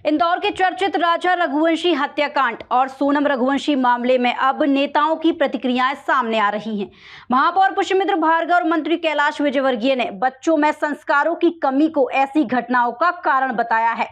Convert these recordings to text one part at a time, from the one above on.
इंदौर के चर्चित राजा रघुवंशी हत्याकांड और सोनम रघुवंशी मामले में अब नेताओं की प्रतिक्रियाएं सामने आ रही हैं। महापौर पुष्यमित्र भार्गव और मंत्री कैलाश विजयवर्गीय ने बच्चों में संस्कारों की कमी को ऐसी घटनाओं का कारण बताया है।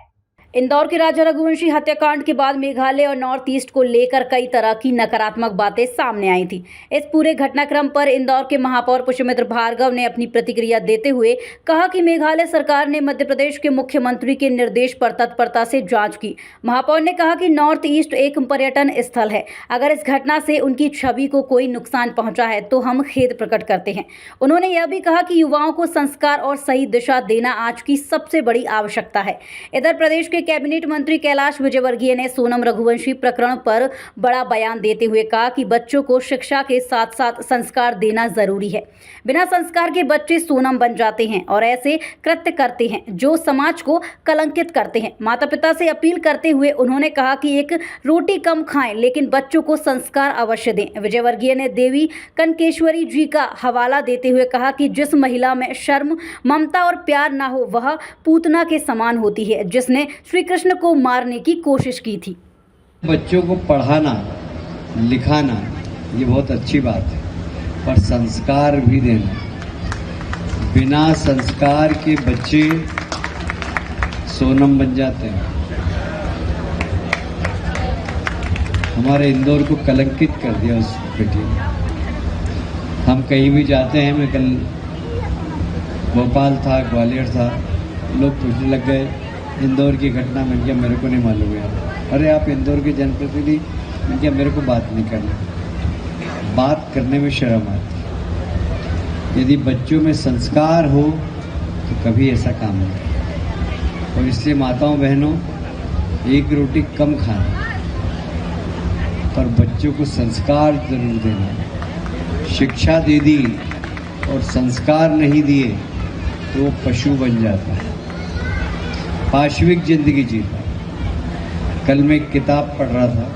इंदौर के राजा रघुवंशी हत्याकांड के बाद मेघालय और नॉर्थ ईस्ट को लेकर कई तरह की नकारात्मक बातें सामने आई थी। इस पूरे घटनाक्रम पर इंदौर के महापौर पुष्यमित्र भार्गव ने अपनी प्रतिक्रिया देते हुए कहा कि मेघालय सरकार ने मध्य प्रदेश के मुख्यमंत्री के निर्देश पर तत्परता से जांच की। महापौर ने कहा कि नॉर्थ ईस्ट एक पर्यटन स्थल है। अगर इस घटना से उनकी छवि को कोई नुकसान पहुंचा है तो हम खेद प्रकट करते हैं। उन्होंने यह भी कहा कि युवाओं को संस्कार और सही दिशा देना आज की सबसे बड़ी आवश्यकता है। इधर प्रदेश के कैबिनेट मंत्री कैलाश विजयवर्गीय ने सोनम रघुवंशी प्रकरण पर बड़ा बयान देते हुए कहा कि बच्चों को शिक्षा के साथ साथ संस्कार देना जरूरी है। बिना संस्कार के बच्चे सोनम बन जाते हैं और ऐसे कृत्य करते हैं जो समाज को कलंकित करते हैं। माता पिता से अपील करते हुए उन्होंने कहा कि एक रोटी कम खाएं लेकिन बच्चों को संस्कार अवश्य दें। विजयवर्गीय ने देवी कनकेश्वरी जी का हवाला देते हुए कहा कि जिस महिला में शर्म, ममता और प्यार ना हो वह पूतना के समान होती है जिसने श्री कृष्ण को मारने की कोशिश की थी। बच्चों को पढ़ाना लिखाना ये बहुत अच्छी बात है, पर संस्कार भी देना। बिना संस्कार के बच्चे सोनम बन जाते हैं, हमारे इंदौर को कलंकित कर दिया उस बेटी ने। हम कहीं भी जाते हैं, मैं कल भोपाल था, ग्वालियर था, लोग पूछने लग गए इंदौर की घटना। मैंने कहा मेरे को नहीं मालूम है। अरे आप इंदौर के जनप्रतिनिधि? मैंने कहा मेरे को बात नहीं करना, बात करने में शर्म आती। यदि बच्चों में संस्कार हो तो कभी ऐसा काम नहीं। और इसलिए माताओं बहनों, एक रोटी कम खाना पर बच्चों को संस्कार जरूर देना। शिक्षा दे दी और संस्कार नहीं दिए तो वो पशु बन जाता है, पाशविक जिंदगी जीता। कल मैं एक किताब पढ़ रहा था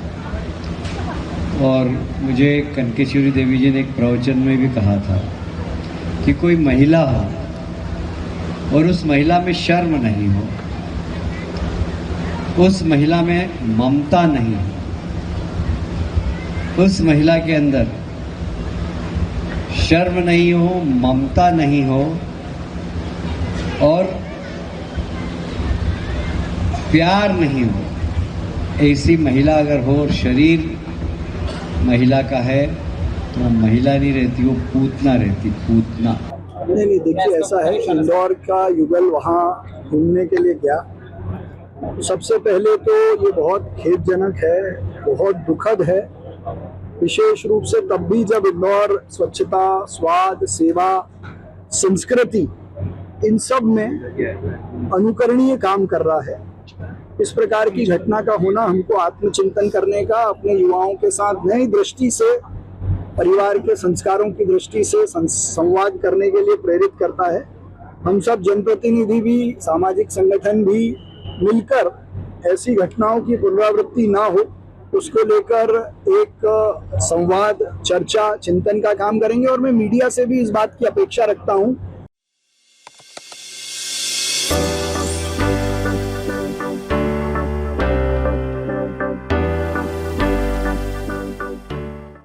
और मुझे कनकेश्वरी देवी जी ने एक प्रवचन में भी कहा था कि कोई महिला हो और उस महिला में शर्म नहीं हो, उस महिला में ममता नहीं हो, उस महिला के अंदर शर्म नहीं हो, ममता नहीं हो और प्यार नहीं हो, ऐसी महिला अगर हो और शरीर महिला का है तो वो महिला नहीं रहती, वो पूतना रहती, पूतना। नहीं, देखिए ऐसा है, इंदौर का युगल वहाँ घूमने के लिए गया। सबसे पहले तो ये बहुत खेदजनक है, बहुत दुखद है, विशेष रूप से तब भी जब इंदौर स्वच्छता, स्वाद, सेवा, संस्कृति इन सब में अनुकरणीय काम कर रहा है। इस प्रकार की घटना का होना हमको आत्मचिंतन करने का, अपने युवाओं के साथ नई दृष्टि से, परिवार के संस्कारों की दृष्टि से संवाद करने के लिए प्रेरित करता है। हम सब जनप्रतिनिधि भी, सामाजिक संगठन भी मिलकर ऐसी घटनाओं की पुनरावृत्ति ना हो उसको लेकर एक संवाद, चर्चा, चिंतन का काम करेंगे। और मैं मीडिया से भी इस बात की अपेक्षा रखता हूं